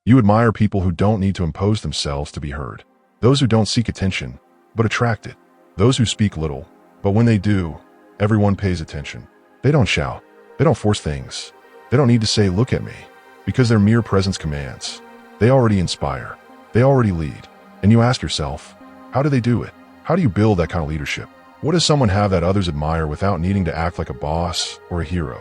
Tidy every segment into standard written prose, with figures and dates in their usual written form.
You admire people who don't need to impose themselves to be heard. Those who don't seek attention, but attract it. Those who speak little, but when they do, everyone pays attention. They don't shout. They don't force things. They don't need to say, "Look at me," because their mere presence commands. They already inspire. They already lead. And you ask yourself, how do they do it? How do you build that kind of leadership? What does someone have that others admire without needing to act like a boss or a hero?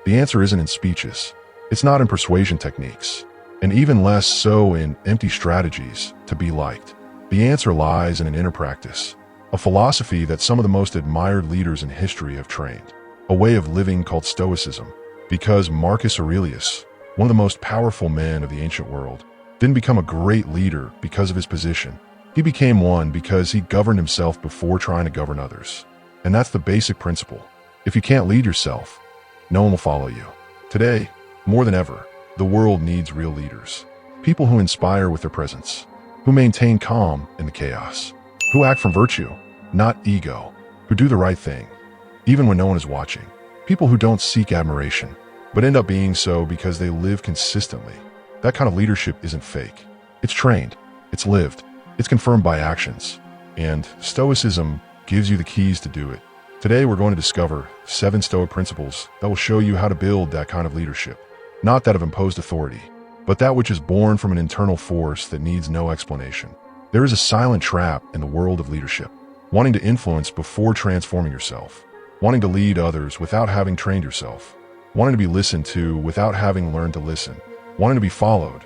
The answer isn't in speeches. It's not in persuasion techniques, and even less so in empty strategies to be liked. The answer lies in an inner practice, a philosophy that some of the most admired leaders in history have trained, a way of living called Stoicism. Because Marcus Aurelius, one of the most powerful men of the ancient world, didn't become a great leader because of his position. He became one because he governed himself before trying to govern others. And that's the basic principle. If you can't lead yourself, no one will follow you. Today, more than ever, the world needs real leaders. People who inspire with their presence, who maintain calm in the chaos, who act from virtue, not ego, who do the right thing, even when no one is watching. People who don't seek admiration, but end up being so because they live consistently. That kind of leadership isn't fake. It's trained. It's lived. It's confirmed by actions. And Stoicism gives you the keys to do it. Today, we're going to discover 7 Stoic principles that will show you how to build that kind of leadership. Not that of imposed authority, but that which is born from an internal force that needs no explanation. There is a silent trap in the world of leadership, wanting to influence before transforming yourself, wanting to lead others without having trained yourself, wanting to be listened to without having learned to listen, wanting to be followed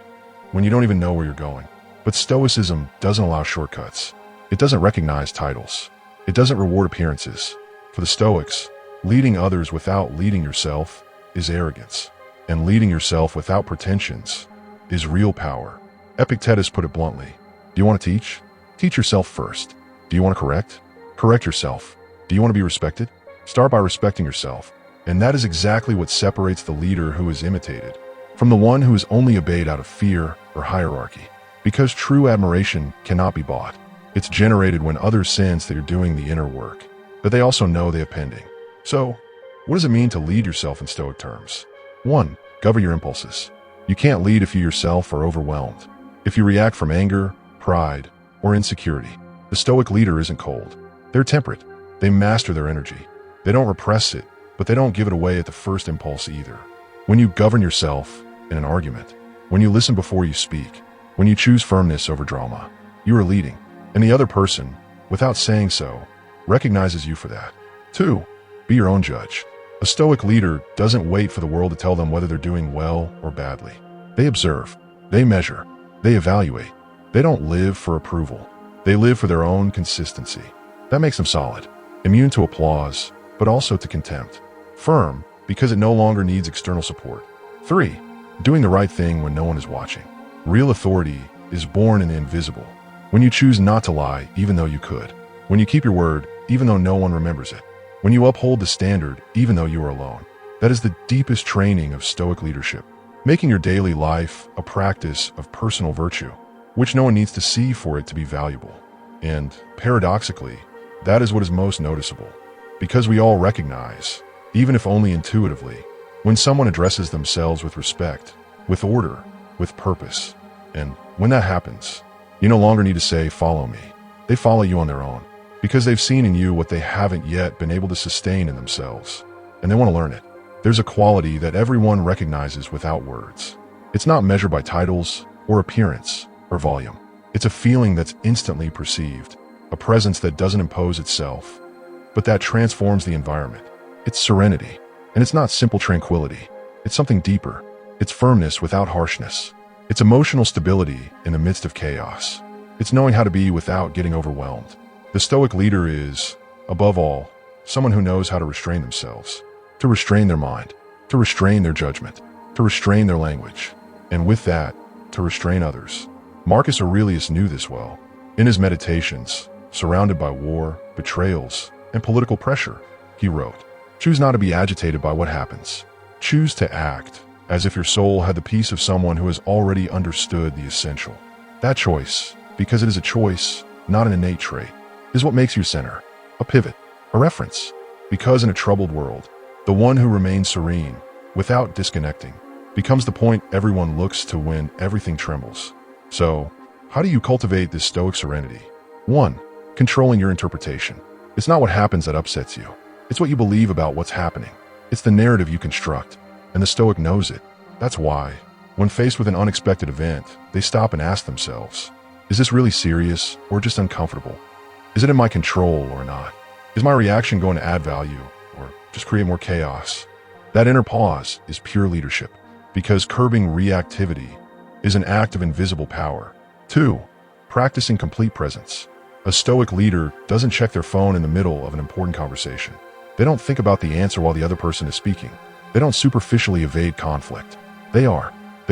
when you don't even know where you're going. But Stoicism doesn't allow shortcuts. It doesn't recognize titles. It doesn't reward appearances. For the Stoics, leading others without leading yourself is arrogance, and leading yourself without pretensions is real power. Epictetus put it bluntly. Do you want to teach? Teach yourself first. Do you want to correct? Correct yourself. Do you want to be respected? Start by respecting yourself. And that is exactly what separates the leader who is imitated from the one who is only obeyed out of fear or hierarchy. Because true admiration cannot be bought. It's generated when others sense that you're doing the inner work, but they also know they have pending. So, what does it mean to lead yourself in Stoic terms? 1. Govern your impulses. You can't lead if you yourself are overwhelmed. If you react from anger, pride, or insecurity. The Stoic leader isn't cold. They're temperate. They master their energy. They don't repress it, but they don't give it away at the first impulse either. When you govern yourself in an argument, when you listen before you speak, when you choose firmness over drama, you are leading, and the other person, without saying so, recognizes you for that. 2. Be your own judge. A Stoic leader doesn't wait for the world to tell them whether they're doing well or badly. They observe, they measure, they evaluate. They don't live for approval. They live for their own consistency. That makes them solid, immune to applause, but also to contempt. Firm, because it no longer needs external support. 3. Doing the right thing when no one is watching. Real authority is born in the invisible. When you choose not to lie, even though you could. When you keep your word, even though no one remembers it. When you uphold the standard, even though you are alone. That is the deepest training of Stoic leadership. Making your daily life a practice of personal virtue, which no one needs to see for it to be valuable. And, paradoxically, that is what is most noticeable. Because we all recognize, even if only intuitively, when someone addresses themselves with respect, with order, with purpose. And when that happens, you no longer need to say, "Follow me." They follow you on their own, because they've seen in you what they haven't yet been able to sustain in themselves, and they want to learn it. There's a quality that everyone recognizes without words. It's not measured by titles or appearance or volume. It's a feeling that's instantly perceived, a presence that doesn't impose itself, but that transforms the environment. It's serenity, and it's not simple tranquility. It's something deeper. It's firmness without harshness. It's emotional stability in the midst of chaos. It's knowing how to be without getting overwhelmed. The Stoic leader is, above all, someone who knows how to restrain themselves, to restrain their mind, to restrain their judgment, to restrain their language, and with that, to restrain others. Marcus Aurelius knew this well. In his meditations, surrounded by war, betrayals, and political pressure, he wrote, "Choose not to be agitated by what happens. Choose to act as if your soul had the peace of someone who has already understood the essential." That choice, because it is a choice, not an innate trait, is what makes you center, a pivot, a reference. Because in a troubled world, the one who remains serene, without disconnecting, becomes the point everyone looks to when everything trembles. So, how do you cultivate this Stoic serenity? 1. Controlling your interpretation. It's not what happens that upsets you. It's what you believe about what's happening. It's the narrative you construct, and the Stoic knows it. That's why, when faced with an unexpected event, they stop and ask themselves, is this really serious or just uncomfortable? Is it in my control or not? Is my reaction going to add value or just create more chaos? That inner pause is pure leadership, because curbing reactivity is an act of invisible power. 2. Practicing complete presence. A Stoic leader doesn't check their phone in the middle of an important conversation. They don't think about the answer while the other person is speaking. They don't superficially evade conflict. They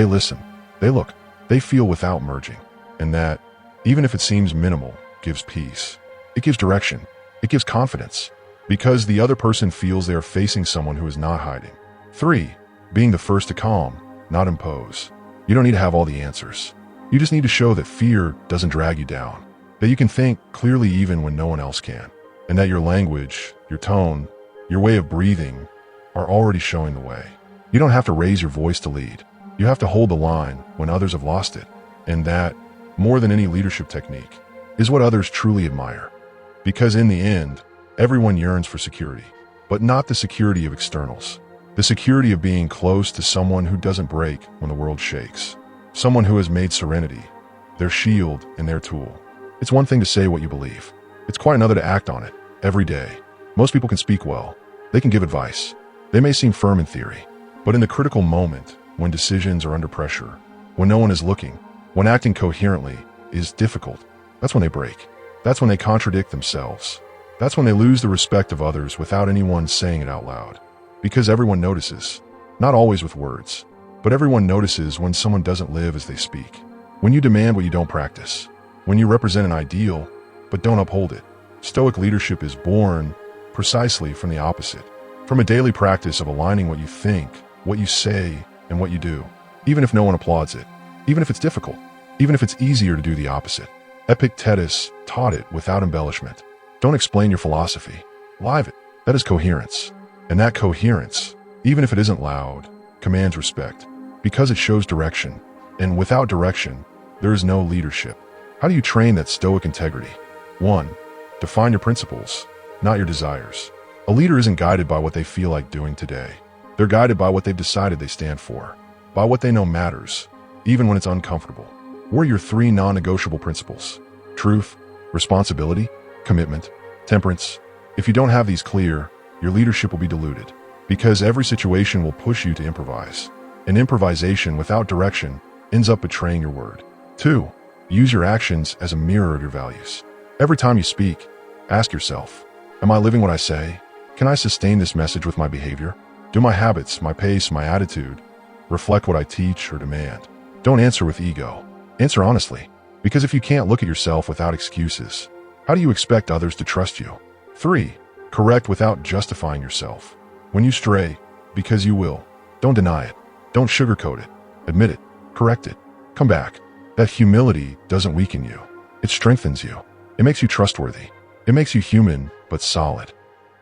listen, they look, they feel without merging. And that, even if it seems minimal, gives peace. It gives direction. It gives confidence. Because the other person feels they are facing someone who is not hiding. 3. Being the first to calm, not impose. You don't need to have all the answers. You just need to show that fear doesn't drag you down. That you can think clearly even when no one else can. And that your language, your tone, your way of breathing are already showing the way. You don't have to raise your voice to lead. You have to hold the line when others have lost it. And that, more than any leadership technique, is what others truly admire. Because in the end, everyone yearns for security, but not the security of externals. The security of being close to someone who doesn't break when the world shakes. Someone who has made serenity their shield and their tool. It's one thing to say what you believe. It's quite another to act on it, every day. Most people can speak well. They can give advice. They may seem firm in theory, but in the critical moment, when decisions are under pressure, when no one is looking, when acting coherently is difficult, that's when they break. That's when they contradict themselves. That's when they lose the respect of others without anyone saying it out loud. Because everyone notices, not always with words, but everyone notices when someone doesn't live as they speak. When you demand what you don't practice. When you represent an ideal, but don't uphold it. Stoic leadership is born precisely from the opposite. From a daily practice of aligning what you think, what you say, and what you do, even if no one applauds it, even if it's difficult, even if it's easier to do the opposite. Epictetus taught it without embellishment. Don't explain your philosophy. Live it. That is coherence. And that coherence, even if it isn't loud, commands respect, because it shows direction. And without direction, there is no leadership. How do you train that Stoic integrity? 1. Define your principles, not your desires. A leader isn't guided by what they feel like doing today. They're guided by what they've decided they stand for, by what they know matters, even when it's uncomfortable. What are your 3 non-negotiable principles? Truth, responsibility, commitment, temperance. If you don't have these clear, your leadership will be diluted, because every situation will push you to improvise. And improvisation without direction ends up betraying your word. 2. Use your actions as a mirror of your values. Every time you speak, ask yourself, am I living what I say? Can I sustain this message with my behavior? Do my habits, my pace, my attitude reflect what I teach or demand? Don't answer with ego. Answer honestly, because if you can't look at yourself without excuses, how do you expect others to trust you? 3. Correct without justifying yourself. When you stray, because you will, don't deny it. Don't sugarcoat it. Admit it. Correct it. Come back. That humility doesn't weaken you. It strengthens you. It makes you trustworthy. It makes you human, but solid.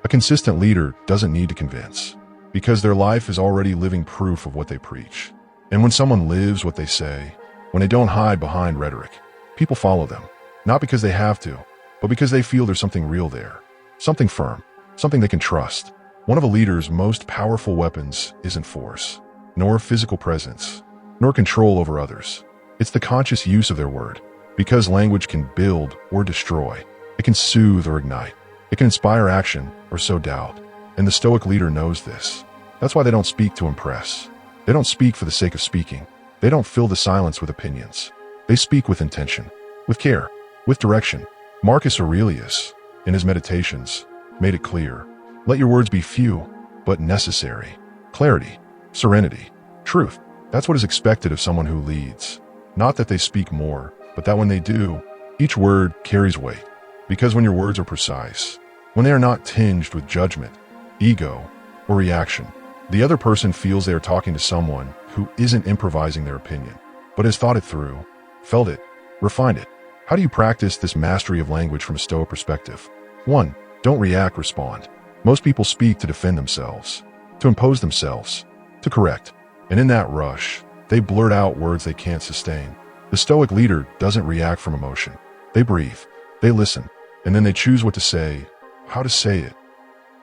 A consistent leader doesn't need to convince, because their life is already living proof of what they preach. And when someone lives what they say, when they don't hide behind rhetoric, people follow them, not because they have to, but because they feel there's something real there, something firm, something they can trust. One of a leader's most powerful weapons isn't force, nor physical presence, nor control over others. It's the conscious use of their word, because language can build or destroy. It can soothe or ignite. It can inspire action or sow doubt. And the Stoic leader knows this. That's why they don't speak to impress. They don't speak for the sake of speaking. They don't fill the silence with opinions. They speak with intention, with care, with direction. Marcus Aurelius, in his Meditations, made it clear. Let your words be few, but necessary. Clarity, serenity, truth. That's what is expected of someone who leads. Not that they speak more, but that when they do, each word carries weight. Because when your words are precise, when they are not tinged with judgment, ego, or reaction, the other person feels they are talking to someone who isn't improvising their opinion, but has thought it through, felt it, refined it. How do you practice this mastery of language from a Stoic perspective? 1. Don't react, respond. Most people speak to defend themselves, to impose themselves, to correct. And in that rush, they blurt out words they can't sustain. The Stoic leader doesn't react from emotion. They breathe, they listen, and then they choose what to say, how to say it,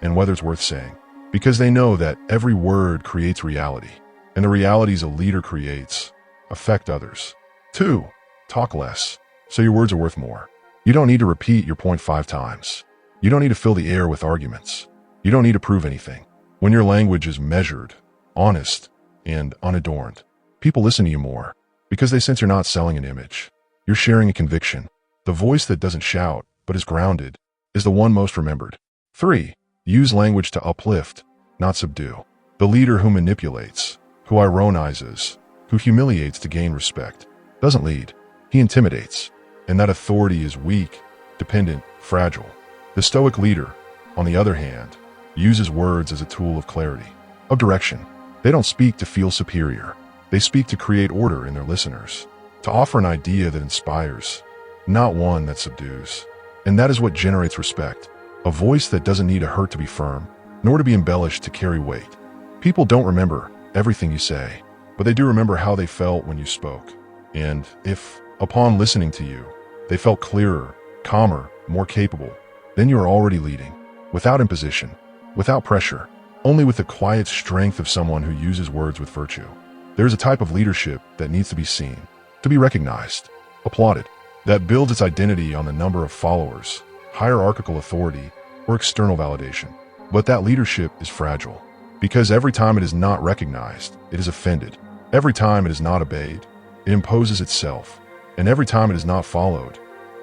and whether it's worth saying. Because they know that every word creates reality, and the realities a leader creates affect others. 2. Talk less, so your words are worth more. You don't need to repeat your point 5 times. You don't need to fill the air with arguments. You don't need to prove anything. When your language is measured, honest, and unadorned, people listen to you more because they sense you're not selling an image. You're sharing a conviction. The voice that doesn't shout but is grounded is the one most remembered. 3. Use language to uplift, not subdue. The leader who manipulates, who ironizes, who humiliates to gain respect, doesn't lead. He intimidates, and that authority is weak, dependent, fragile. The Stoic leader, on the other hand, uses words as a tool of clarity, of direction. They don't speak to feel superior. They speak to create order in their listeners, to offer an idea that inspires, not one that subdues. And that is what generates respect, a voice that doesn't need to hurt to be firm, nor to be embellished to carry weight. People don't remember everything you say, but they do remember how they felt when you spoke. And if, upon listening to you, they felt clearer, calmer, more capable, then you are already leading, without imposition, without pressure, only with the quiet strength of someone who uses words with virtue. There is a type of leadership that needs to be seen, to be recognized, applauded, that builds its identity on the number of followers, hierarchical authority, or external validation. But that leadership is fragile, because every time it is not recognized, it is offended. Every time it is not obeyed, it imposes itself. And every time it is not followed,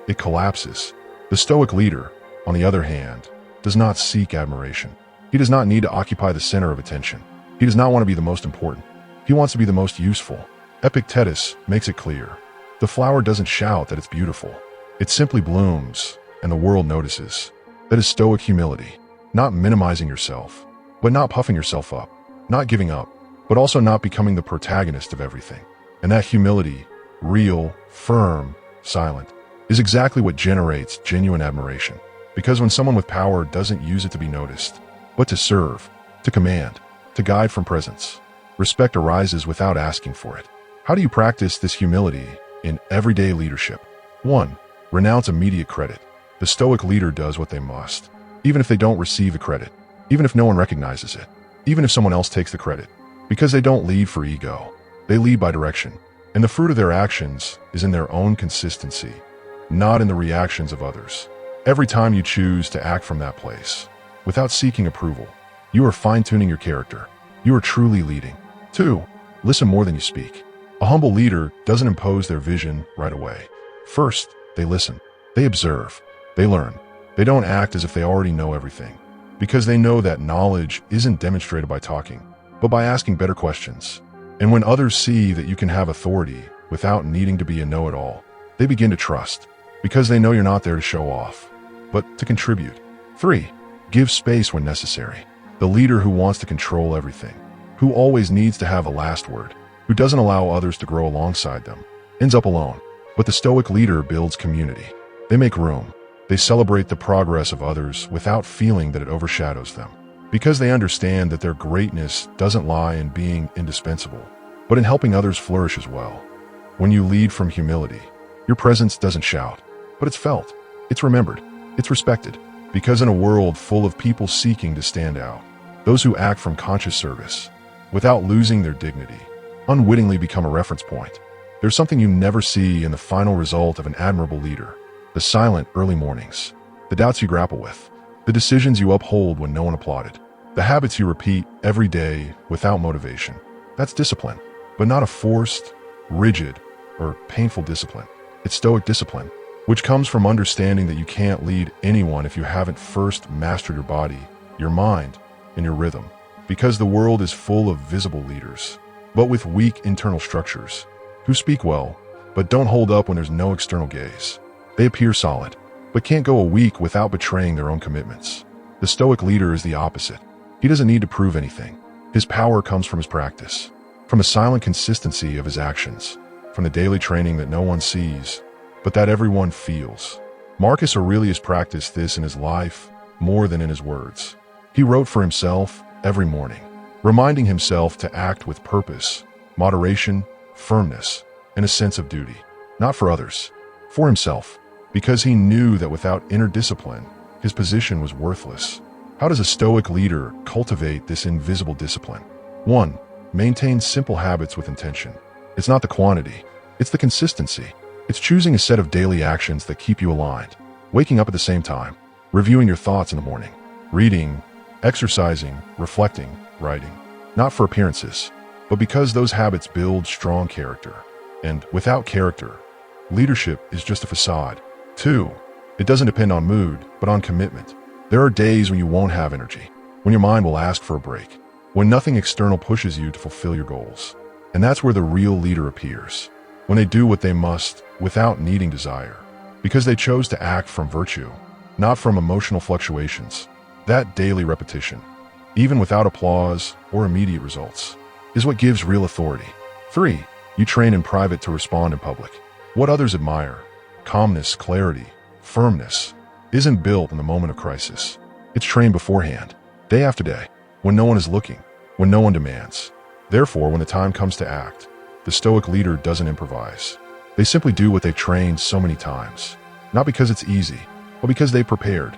it collapses. The Stoic leader, on the other hand, does not seek admiration. He does not need to occupy the center of attention. He does not want to be the most important. He wants to be the most useful. Epictetus makes it clear. The flower doesn't shout that it's beautiful. It simply blooms, and the world notices. That is Stoic humility. Not minimizing yourself, but not puffing yourself up. Not giving up, but also not becoming the protagonist of everything. And that humility, real, firm, silent, is exactly what generates genuine admiration. Because when someone with power doesn't use it to be noticed, but to serve, to command, to guide from presence, respect arises without asking for it. How do you practice this humility in everyday leadership? 1. Renounce immediate credit. The Stoic leader does what they must, even if they don't receive the credit, even if no one recognizes it, even if someone else takes the credit, because they don't lead for ego. They lead by direction, and the fruit of their actions is in their own consistency, not in the reactions of others. Every time you choose to act from that place, without seeking approval, you are fine-tuning your character. You are truly leading. 2. Listen more than you speak. A humble leader doesn't impose their vision right away. First, they listen. They observe. They learn. They don't act as if they already know everything, because they know that knowledge isn't demonstrated by talking, but by asking better questions. And when others see that you can have authority without needing to be a know-it-all, they begin to trust, because they know you're not there to show off, but to contribute. 3. Give space when necessary. The leader who wants to control everything, who always needs to have a last word, who doesn't allow others to grow alongside them, ends up alone. But the Stoic leader builds community. They make room. They celebrate the progress of others without feeling that it overshadows them, because they understand that their greatness doesn't lie in being indispensable, but in helping others flourish as well. When you lead from humility, your presence doesn't shout, but it's felt, it's remembered, it's respected. Because in a world full of people seeking to stand out, those who act from conscious service, without losing their dignity, unwittingly become a reference point. There's something you never see in the final result of an admirable leader: the silent early mornings, the doubts you grapple with, the decisions you uphold when no one applauded, the habits you repeat every day without motivation. That's discipline, but not a forced, rigid, or painful discipline. It's Stoic discipline, which comes from understanding that you can't lead anyone if you haven't first mastered your body, your mind, and your rhythm. Because the world is full of visible leaders, but with weak internal structures, who speak well, but don't hold up when there's no external gaze. They appear solid, but can't go a week without betraying their own commitments. The Stoic leader is the opposite. He doesn't need to prove anything. His power comes from his practice, from the silent consistency of his actions, from the daily training that no one sees, but that everyone feels. Marcus Aurelius practiced this in his life more than in his words. He wrote for himself every morning, reminding himself to act with purpose, moderation, firmness, and a sense of duty, not for others, for himself, because he knew that without inner discipline, his position was worthless. How does a Stoic leader cultivate this invisible discipline? 1. Maintain simple habits with intention. It's not the quantity, it's the consistency. It's choosing a set of daily actions that keep you aligned. Waking up at the same time, reviewing your thoughts in the morning, reading, exercising, reflecting, writing. Not for appearances, but because those habits build strong character. And without character, leadership is just a facade. 2. It doesn't depend on mood, but on commitment. There are days when you won't have energy, when your mind will ask for a break, when nothing external pushes you to fulfill your goals. And that's where the real leader appears, when they do what they must without needing desire, because they chose to act from virtue, not from emotional fluctuations. That daily repetition, even without applause or immediate results, is what gives real authority. 3. You train in private to respond in public. What others admire, calmness, clarity, firmness, isn't built in the moment of crisis. It's trained beforehand, day after day, when no one is looking, when no one demands. Therefore, when the time comes to act, the Stoic leader doesn't improvise. They simply do what they've trained so many times, not because it's easy, but because they prepared.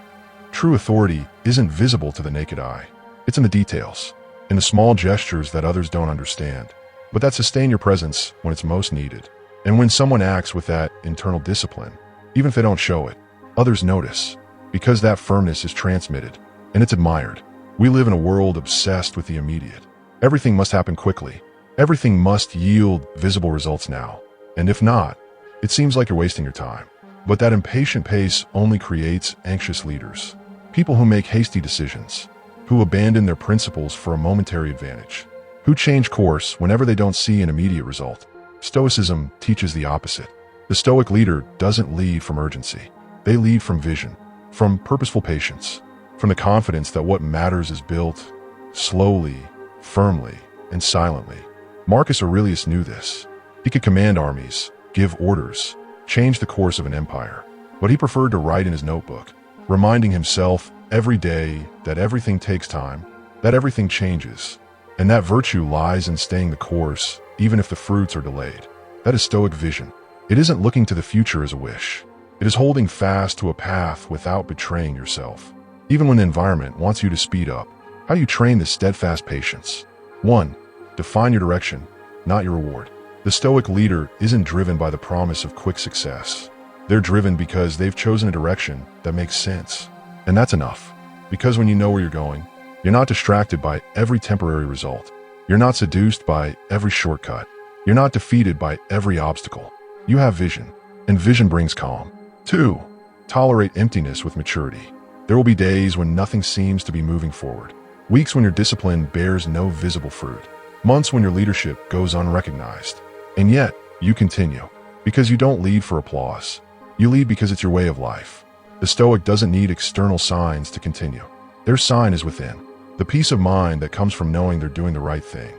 True authority isn't visible to the naked eye. It's in the details, in the small gestures that others don't understand, but that sustain your presence when it's most needed. And when someone acts with that internal discipline, even if they don't show it, others notice, because that firmness is transmitted, and it's admired. We live in a world obsessed with the immediate. Everything must happen quickly. Everything must yield visible results now. And if not, it seems like you're wasting your time. But that impatient pace only creates anxious leaders. People who make hasty decisions, who abandon their principles for a momentary advantage, who change course whenever they don't see an immediate result. Stoicism teaches the opposite. The Stoic leader doesn't lead from urgency. They lead from vision, from purposeful patience, from the confidence that what matters is built slowly, firmly, and silently. Marcus Aurelius knew this. He could command armies, give orders, change the course of an empire, but he preferred to write in his notebook, reminding himself every day that everything takes time, that everything changes, and that virtue lies in staying the course, even if the fruits are delayed. That is Stoic vision. It isn't looking to the future as a wish. It is holding fast to a path without betraying yourself, even when the environment wants you to speed up. How do you train this steadfast patience? 1. Define your direction, not your reward. The Stoic leader isn't driven by the promise of quick success. They're driven because they've chosen a direction that makes sense. And that's enough. Because when you know where you're going, you're not distracted by every temporary result. You're not seduced by every shortcut. You're not defeated by every obstacle. You have vision, and vision brings calm. 2. Tolerate emptiness with maturity. There will be days when nothing seems to be moving forward. Weeks when your discipline bears no visible fruit. Months when your leadership goes unrecognized. And yet, you continue. Because you don't lead for applause. You lead because it's your way of life. The Stoic doesn't need external signs to continue. Their sign is within. The peace of mind that comes from knowing they're doing the right thing,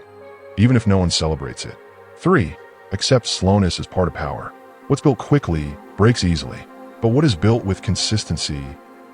even if no one celebrates it. 3. Accept slowness as part of power. What's built quickly breaks easily. But what is built with consistency,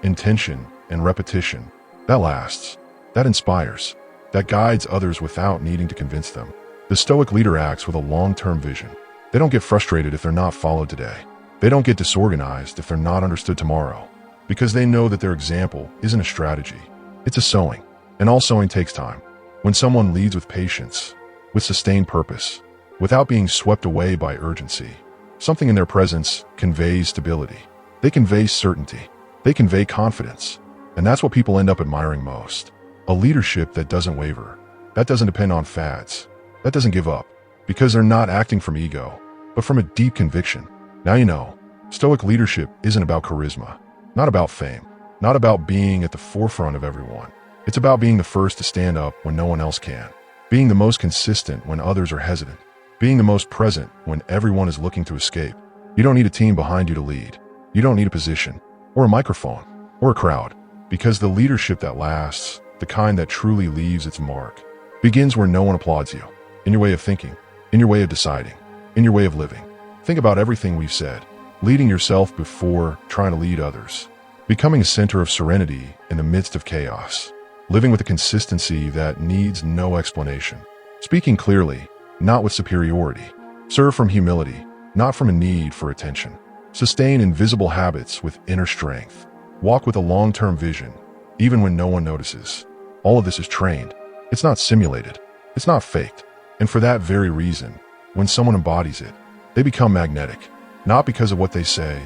intention, and repetition, that lasts, that inspires, that guides others without needing to convince them. The Stoic leader acts with a long-term vision. They don't get frustrated if they're not followed today. They don't get disorganized if they're not understood tomorrow, because they know that their example isn't a strategy. It's a sowing, and all sowing takes time. When someone leads with patience, with sustained purpose, without being swept away by urgency, something in their presence conveys stability. They convey certainty. They convey confidence. And that's what people end up admiring most. A leadership that doesn't waver, that doesn't depend on fads, that doesn't give up, because they're not acting from ego, but from a deep conviction. Now you know, Stoic leadership isn't about charisma, not about fame, not about being at the forefront of everyone. It's about being the first to stand up when no one else can, being the most consistent when others are hesitant, being the most present when everyone is looking to escape. You don't need a team behind you to lead. You don't need a position, or a microphone, or a crowd, because the leadership that lasts, the kind that truly leaves its mark, begins where no one applauds you, in your way of thinking, in your way of deciding, in your way of living. Think about everything we've said, leading yourself before trying to lead others, becoming a center of serenity in the midst of chaos. living with a consistency that needs no explanation, speaking clearly, not with superiority, serve from humility, not from a need for attention, sustain invisible habits with inner strength, walk with a long-term vision, even when no one notices. All of this is trained. It's not simulated. It's not faked. And for that very reason, when someone embodies it, they become magnetic, not because of what they say,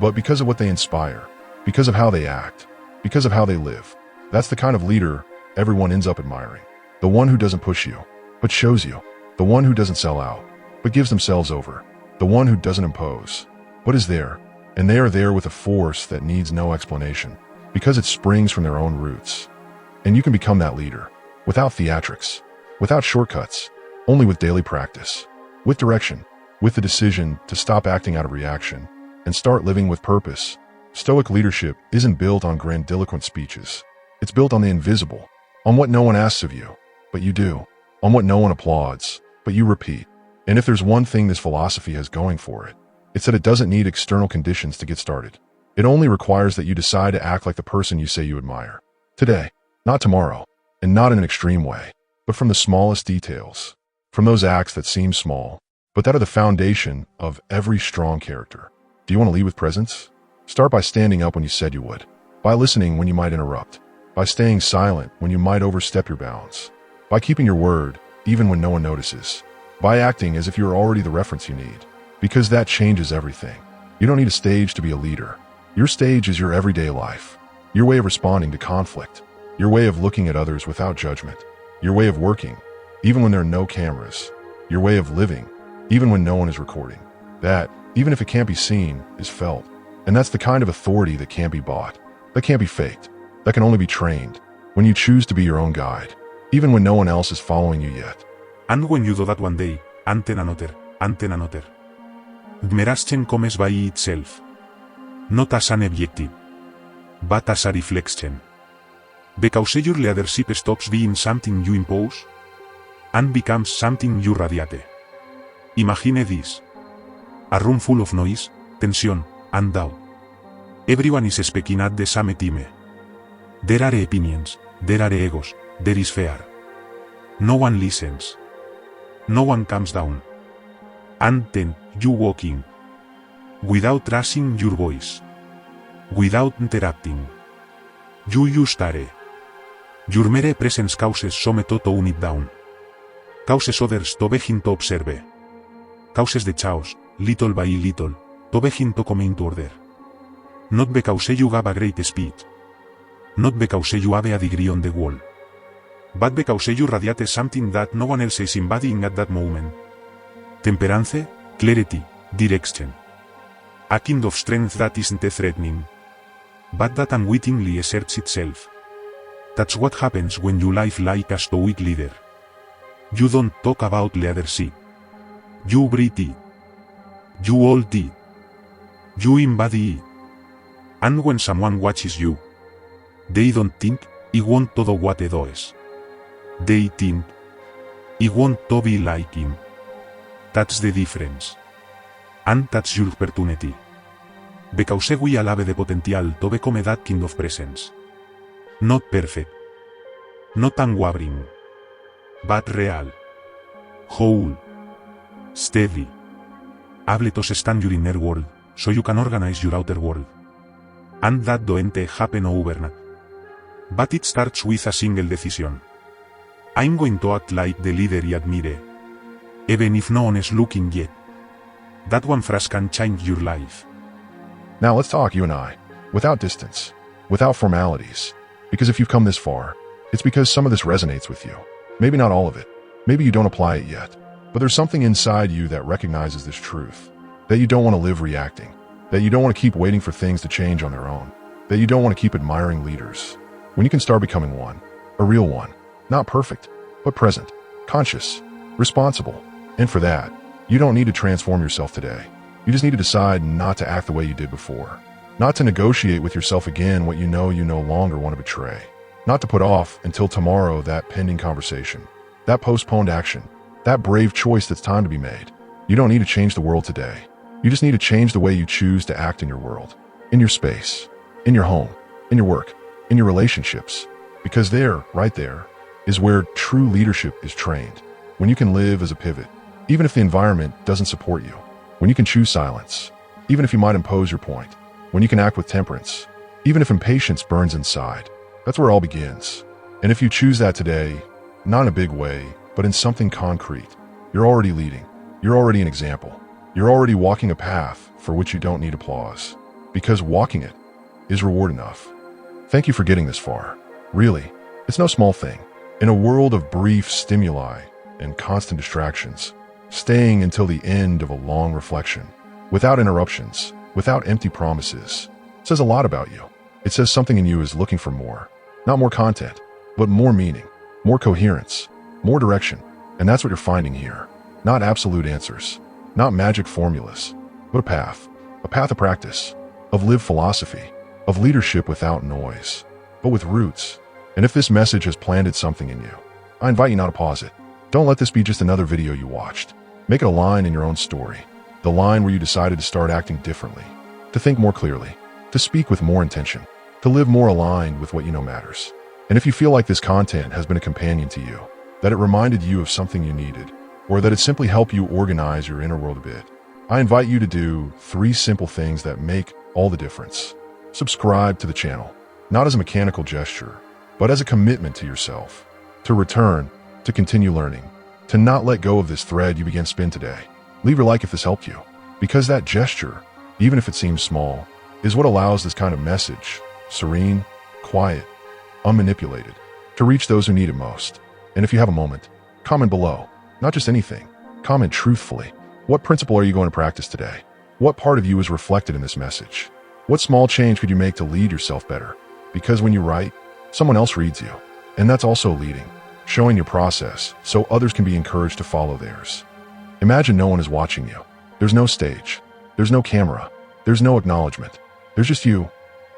but because of what they inspire, because of how they act, because of how they live. That's the kind of leader everyone ends up admiring. The one who doesn't push you, but shows you. The one who doesn't sell out, but gives themselves over. The one who doesn't impose, but is there. And they are there with a force that needs no explanation, because it springs from their own roots. And you can become that leader, without theatrics, without shortcuts, only with daily practice, with direction, with the decision to stop acting out of reaction and start living with purpose. Stoic leadership isn't built on grandiloquent speeches. It's built on the invisible, on what no one asks of you, but you do, on what no one applauds, but you repeat. And if there's one thing this philosophy has going for it, it's that it doesn't need external conditions to get started. It only requires that you decide to act like the person you say you admire. Today, not tomorrow, and not in an extreme way, but from the smallest details, from those acts that seem small, but that are the foundation of every strong character. Do you want to lead with presence? Start by standing up when you said you would, by listening when you might interrupt, by staying silent when you might overstep your bounds, by keeping your word even when no one notices, by acting as if you're already the reference you need, because that changes everything. You don't need a stage to be a leader. Your stage is your everyday life, your way of responding to conflict, your way of looking at others without judgment, your way of working, even when there are no cameras, your way of living, even when no one is recording. That, even if it can't be seen, is felt. And that's the kind of authority that can't be bought, that can't be faked, that can only be trained, when you choose to be your own guide, even when no one else is following you yet. And when you do that one day, anten another, admiration comes by itself. Not as an objective, but as a reflection. Because your leadership stops being something you impose, and becomes something you radiate. Imagine this. A room full of noise, tension, and doubt. Everyone is speaking at the same time. There are opinions, there are egos, there is fear. No one listens. No one comes down. And then, you walk in. Without raising your voice. Without interrupting. You just are. Your mere presence causes some to tone it down. Causes others to begin to observe. Causes the chaos, little by little, to begin to come into order. Not because you have a great speech. Not because you have a degree on the wall. But because you radiate something that no one else is embodying at that moment. Temperance, clarity, direction. A kind of strength that isn't threatening, but that unwittingly asserts itself. That's what happens when you live like a Stoic leader. You don't talk about leadership. You breathe it. You hold it. You embody it. And when someone watches you, they don't think, I want to do what he does. They think, I want to be like him. That's the difference. And that's your opportunity. Because we all have the potential to become that kind of presence. Not perfect. Not unwavering. But real. Whole. Steady. Able to sustain your inner world, so you can organize your outer world. And that don't happen overnight. But it starts with a single decision. I'm going to act like the leader I admire. Even if no one is looking yet. That one phrase can change your life. Now let's talk, you and I, without distance, without formalities. Because if you've come this far, it's because some of this resonates with you. Maybe not all of it. Maybe you don't apply it yet. But there's something inside you that recognizes this truth. That you don't want to live reacting. That you don't want to keep waiting for things to change on their own. That you don't want to keep admiring leaders. When you can start becoming one, a real one, not perfect, but present, conscious, responsible. And for that, you don't need to transform yourself today. You just need to decide not to act the way you did before. Not to negotiate with yourself again what you know no longer want to betray. Not to put off until tomorrow that pending conversation, that postponed action, that brave choice that's time to be made. You don't need to change the world today. You just need to change the way you choose to act in your world, in your space, in your home, in your work, in your relationships. Because there, right there, is where true leadership is trained. When you can live as a pivot, even if the environment doesn't support you. When you can choose silence, even if you might impose your point. When you can act with temperance, even if impatience burns inside. That's where it all begins. And if you choose that today, not in a big way, but in something concrete, you're already leading. You're already an example. You're already walking a path for which you don't need applause. Because walking it is reward enough. Thank you for getting this far. Really, it's no small thing. In a world of brief stimuli and constant distractions, staying until the end of a long reflection, without interruptions, without empty promises, says a lot about you. It says something in you is looking for more. Not more content, but more meaning, more coherence, more direction. And that's what you're finding here. Not absolute answers, not magic formulas, but a path of practice, of lived philosophy, of leadership without noise, but with roots. And if this message has planted something in you, I invite you now to pause it. Don't let this be just another video you watched. Make it a line in your own story, the line where you decided to start acting differently, to think more clearly, to speak with more intention, to live more aligned with what you know matters. And if you feel like this content has been a companion to you, that it reminded you of something you needed, or that it simply helped you organize your inner world a bit, I invite you to do 3 simple things that make all the difference. Subscribe to the channel, not as a mechanical gesture, but as a commitment to yourself, to return, to continue learning, to not let go of this thread you began to spin today. Leave your like if this helped you, because that gesture, even if it seems small, is what allows this kind of message, serene, quiet, unmanipulated, to reach those who need it most. And if you have a moment, comment below. Not just anything, comment truthfully. What principle are you going to practice today? What part of you is reflected in this message? What small change could you make to lead yourself better? Because when you write, someone else reads you. And that's also leading, showing your process so others can be encouraged to follow theirs. Imagine no one is watching you. There's no stage. There's no camera. There's no acknowledgement. There's just you,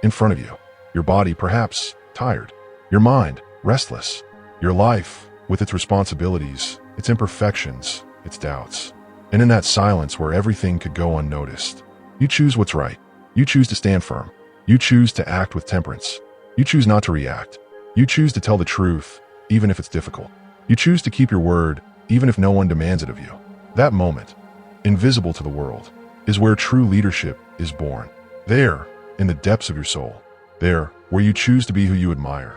in front of you. Your body, perhaps, tired. Your mind, restless. Your life, with its responsibilities, its imperfections, its doubts. And in that silence where everything could go unnoticed, you choose what's right. You choose to stand firm. You choose to act with temperance. You choose not to react. You choose to tell the truth, even if it's difficult. You choose to keep your word, even if no one demands it of you. That moment, invisible to the world, is where true leadership is born. There, in the depths of your soul. There, where you choose to be who you admire,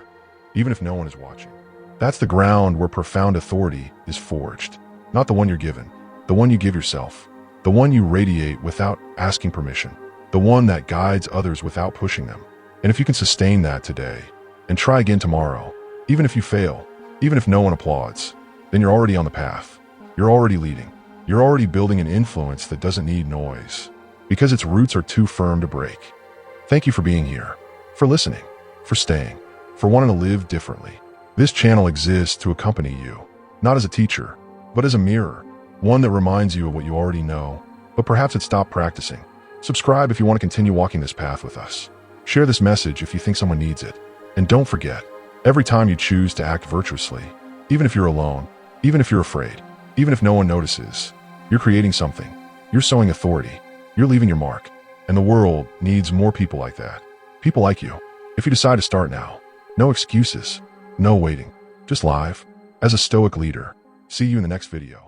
even if no one is watching. That's the ground where profound authority is forged. Not the one you're given, the one you give yourself, the one you radiate without asking permission, the one that guides others without pushing them. And if you can sustain that today, and try again tomorrow, even if you fail, even if no one applauds, then you're already on the path. You're already leading. You're already building an influence that doesn't need noise, because its roots are too firm to break. Thank you for being here, for listening, for staying, for wanting to live differently. This channel exists to accompany you, not as a teacher, but as a mirror, one that reminds you of what you already know, but perhaps had stopped practicing. Subscribe if you want to continue walking this path with us. Share this message if you think someone needs it. And don't forget, every time you choose to act virtuously, even if you're alone, even if you're afraid, even if no one notices, you're creating something. You're sowing authority. You're leaving your mark. And the world needs more people like that. People like you. If you decide to start now, no excuses, no waiting, just live, as a Stoic leader. See you in the next video.